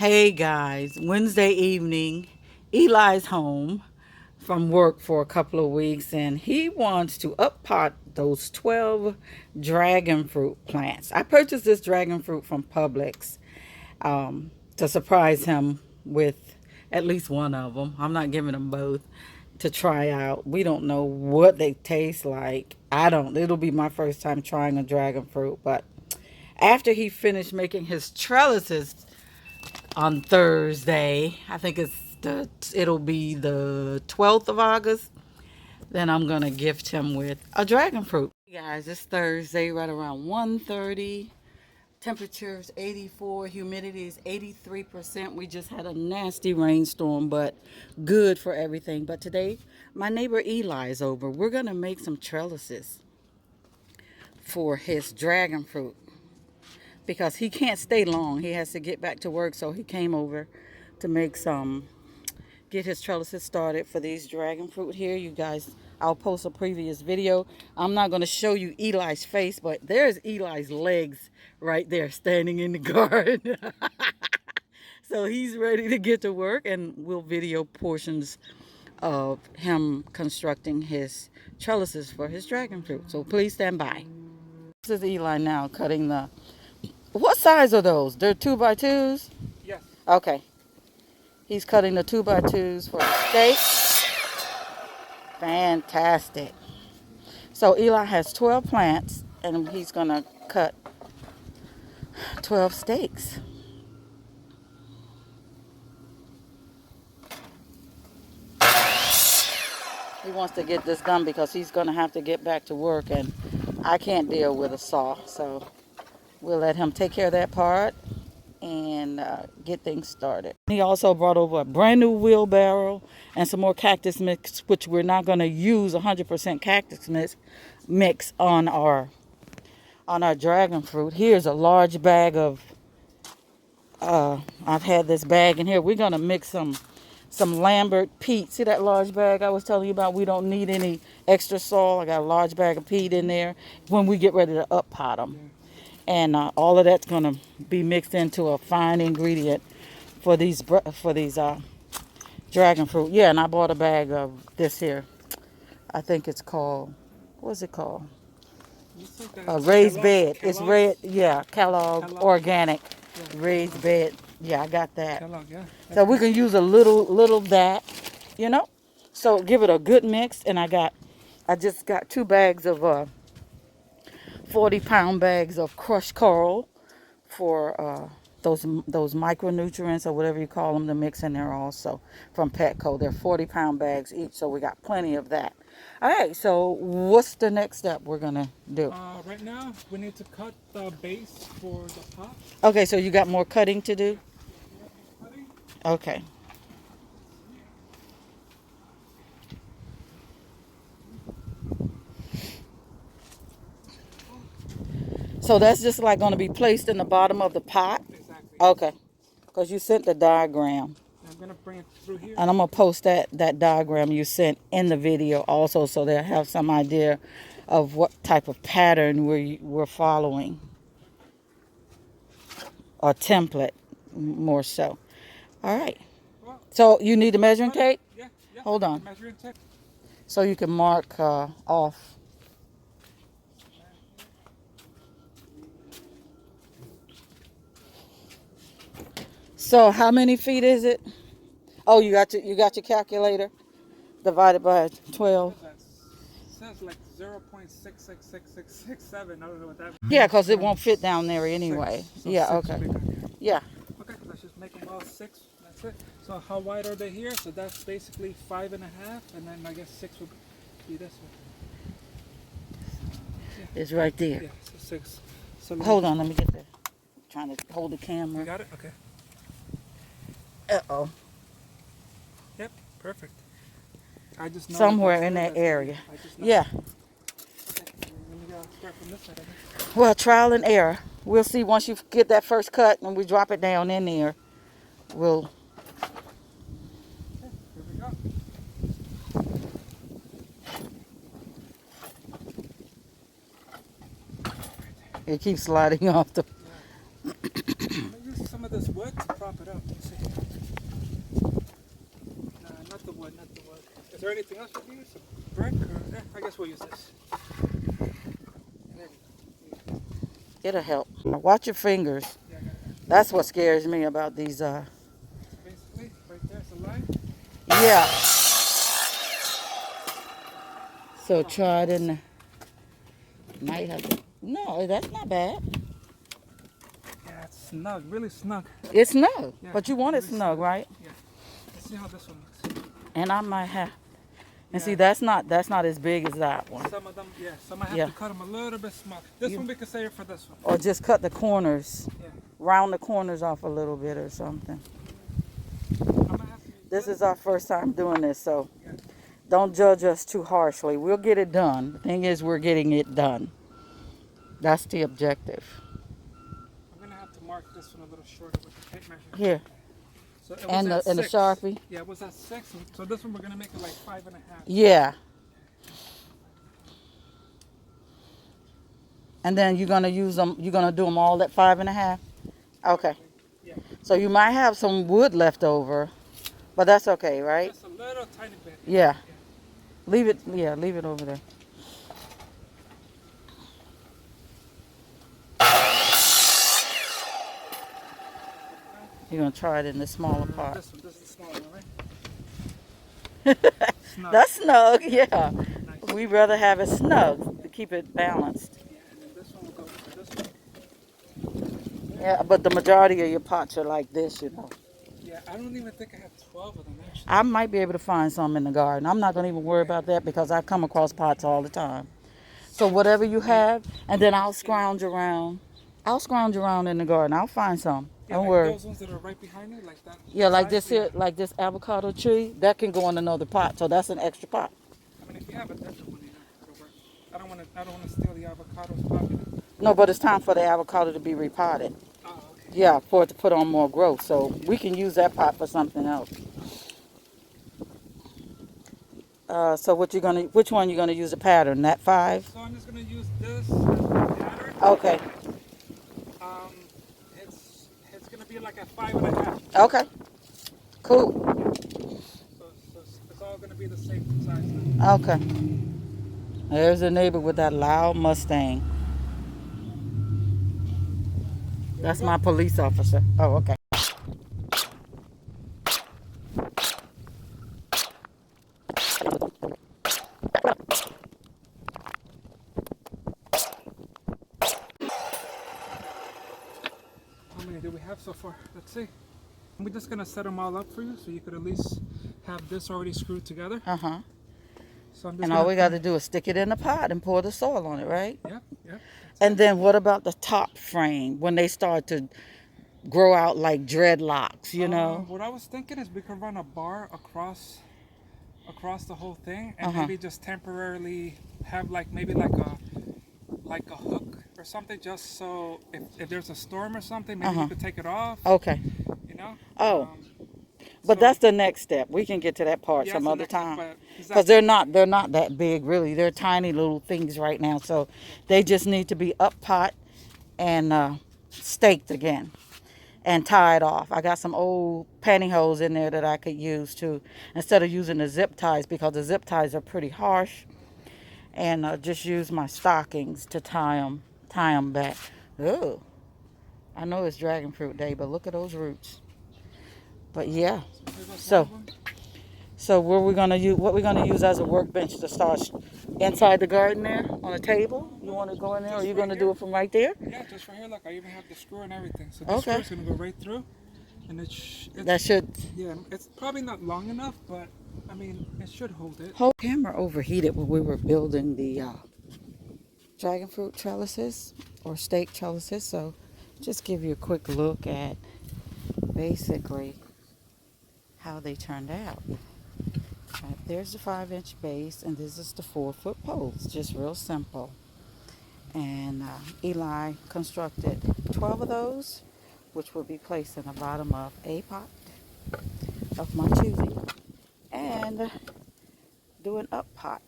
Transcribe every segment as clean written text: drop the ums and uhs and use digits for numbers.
Hey guys, Wednesday evening, Eli's home from work for a couple of weeks and he wants to uppot those 12 dragon fruit plants. I purchased this dragon fruit from Publix to surprise him with at least one of them. I'm not giving them both to try out. We don't know what they taste like. It'll be my first time trying a dragon fruit, but after he finished making his trellises on Thursday. I think it'll be the 12th of August. Then I'm gonna gift him with a dragon fruit. Hey guys, it's Thursday, right around 1:30. Temperature's 84, humidity is 83%. We just had a nasty rainstorm, but good for everything. But today, my neighbor Eli is over. We're gonna make some trellises for his dragon fruit, because he can't stay long. He has to get back to work, so he came over to get his trellises started for these dragon fruit here. You guys, I'll post a previous video. I'm not going to show you Eli's face, but there's Eli's legs right there standing in the garden. So he's ready to get to work, and we'll video portions of him constructing his trellises for his dragon fruit. So please stand by. This is Eli now cutting the... What size are those? They're 2x2s? Yes. Okay. He's cutting the 2x2s for a steak. Fantastic. So Eli has 12 plants and he's going to cut 12 steaks. He wants to get this done because he's going to have to get back to work, and I can't deal with a saw. So we'll let him take care of that part and get things started. He also brought over a brand new wheelbarrow and some more cactus mix, which we're not going to use 100% cactus mix on our dragon fruit. Here's a large bag of I've had this bag in here. We're going to mix some Lambert peat. See that large bag I was telling you about? We don't need any extra soil. I got a large bag of peat in there when we get ready to uppot them. And all of that's going to be mixed into a fine ingredient for these dragon fruit. Yeah, and I bought a bag of this here. I think it's called, what's it called? Raised bed. It's red. Yeah, Kellogg organic raised bed. Yeah, I got that. Kellogg, yeah. So we can use a little that, you know. So give it a good mix. And I just got 2 bags of 40-pound bags of crushed coral for those micronutrients or whatever you call them to mix in there also from Petco. They're 40-pound bags each, so we got plenty of that. All right, so what's the next step we're gonna do? Right now, we need to cut the base for the pot. Okay, so you got more cutting to do? Okay. So that's just like going to be placed in the bottom of the pot? Exactly. Okay. Because you sent the diagram. I'm going to bring it through here. And I'm going to post that diagram you sent in the video also, so they'll have some idea of what type of pattern we're following. Or template, more so. All right. So you need the measuring tape? Yeah. Hold on. Measuring tape. So you can mark off. So how many feet is it? Oh, you got your calculator divided by 12. It says like 0.666667. I don't know what that means. Yeah, because it won't fit down there anyway. So Yeah, 6 okay. will be good. Yeah. Okay, let's just make them all 6. That's it. So how wide are they here? So that's basically 5.5, and then I guess 6 will be this one. Yeah. It's right there. Yeah, so 6. So Hold on, let me get there. Trying to hold the You camera. got it? Okay. Uh-oh. Yep, perfect. I just know Somewhere in that area. I just know. Yeah. Okay, let me start from this side, I guess. Well, trial and error. We'll see once you get that first cut and we drop it down in there. We'll... Okay, here we go. It keeps sliding off the... Yeah. Use some of this wood to prop it up. Let's see. Nah, not the wood, not the wood. Is there anything else we can use? Some brick? Or, I guess we'll use this. There we go. It'll help. Watch your fingers. Yeah, I got it. That's what scares me about these. Basically, right there's the line. Yeah. So try it in the might have to, no, that's not bad. Yeah, it's snug, really snug. It's snug, Yeah, but you want it really snug, right? Yeah. Let's see how this one looks. And I might have, and Yeah. see that's not as big as that one. Some of them, yeah, some I have Yeah. to cut them a little bit small. This You- one we can save for this one. Or just cut the corners, Yeah. round the corners off a little bit or something. I'm gonna have to use This is our first time doing this, so Yeah. don't judge us too harshly. We'll get it done. The thing is, we're getting it done. That's the objective. I'm gonna have to mark this one a little shorter with the tape measure. Here, So it was and at the 6. Sharpie. Yeah, it was at 6. So this one we're gonna make it like 5.5. Yeah. And then you're gonna use them. You're gonna do them all at 5.5. Okay. Yeah. So you might have some wood left over, but that's okay, right? Just a little tiny bit. Yeah. Leave it. Yeah, leave it over there. You're gonna try it in the smaller part. This is the small one, right? Snug. That's snug. Yeah. Nice. We'd rather have it snug to keep it balanced. Yeah, and then this one will go with this one. Yeah, but the majority of your pots are like this, you know. Yeah, I don't even think I have 12 of them actually. I might be able to find some in the garden. I'm not going to even worry about that because I come across pots all the time. So whatever you have, and then I'll scrounge around. I'll scrounge around in the garden. I'll find some. Yeah, Don't like worry. those ones that are right behind me, like that. Yeah, like size, this here, like this avocado tree, that can go in another pot. So that's an extra pot. I mean, if you have a different one, it'll work. I don't want to steal the avocados popular. No, but it's time for the avocado to be repotted. Oh, okay. Yeah, for it to put on more growth. So we can use that pot for something else. So which one you gonna use a pattern? That 5? So I'm just gonna use this as the pattern. Okay. It's gonna be like a 5.5. Okay. Cool. So it's all gonna be the same size now. Okay. There's a neighbor with that loud Mustang. That's my police officer. Oh, okay. How many do we have so far? Let's see. We're just gonna set them all up for you, so you could at least have this already screwed together. Uh-huh. So I'm just And gonna all we got to do is stick it in the pot and pour the soil on it, right? Yep, yep. And then what about the top frame when they start to grow out like dreadlocks, you know? What I was thinking is we could run a bar across the whole thing, and Uh-huh. maybe just temporarily have maybe a hook or something, just so if there's a storm or something, maybe Uh-huh. you could take it off. Okay. You know. Oh. But So- that's the next step. We can get to that part Yeah, some so other next step, time. but Because they're not that big really. They're tiny little things right now. So they just need to be up pot and staked again and tied off. I got some old pantyhose in there that I could use too, instead of using the zip ties, because the zip ties are pretty harsh. And just use my stockings to tie them back. Oh, I know it's dragon fruit day, but look at those roots. But yeah. So what we're gonna use as a workbench to start inside the garden there on a table? You want to go in there, or are you gonna do it from right there? Yeah, just right here. Look, I even have the screw and everything. So this Okay. screw is gonna go right through, and That should yeah, it's probably not long enough, but I mean, it should hold it. whole camera overheated when we were building the dragon fruit trellises or stake trellises. So just give you a quick look at basically how they turned out. There's the 5-inch base, and this is the 4-foot poles. Just real simple. And Eli constructed 12 of those, which will be placed in the bottom of a pot of my choosing, and do an up pot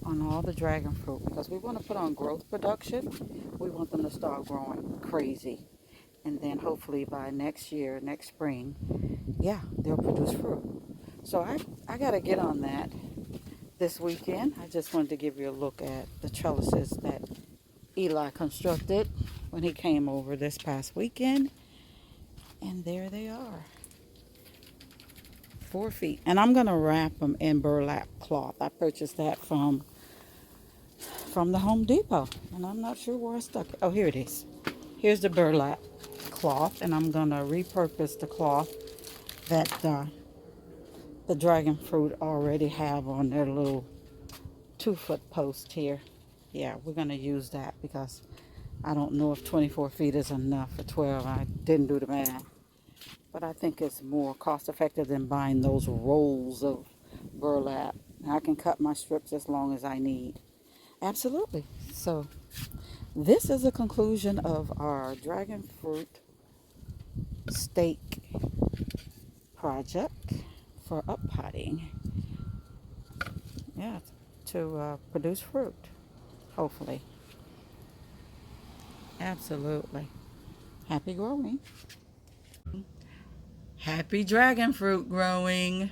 on all the dragon fruit, because we want to put on growth production. We want them to start growing crazy. And then hopefully by next year, next spring, yeah, they'll produce fruit. So I got to get on that this weekend. I just wanted to give you a look at the trellises that Eli constructed when he came over this past weekend. And there they are, 4 feet. And I'm going to wrap them in burlap cloth. I purchased that from the Home Depot. And I'm not sure where I stuck it. Oh, here it is. Here's the burlap cloth. And I'm going to repurpose the cloth that the dragon fruit already have on their little 2-foot post here. Yeah, we're going to use that because I don't know if 24 feet is enough for 12. I didn't do the math. But I think it's more cost effective than buying those rolls of burlap. I can cut my strips as long as I need. Absolutely. So this is a conclusion of our dragon fruit stake project for uppotting. Yeah, to produce fruit, hopefully. Absolutely. Happy growing. Happy dragon fruit growing.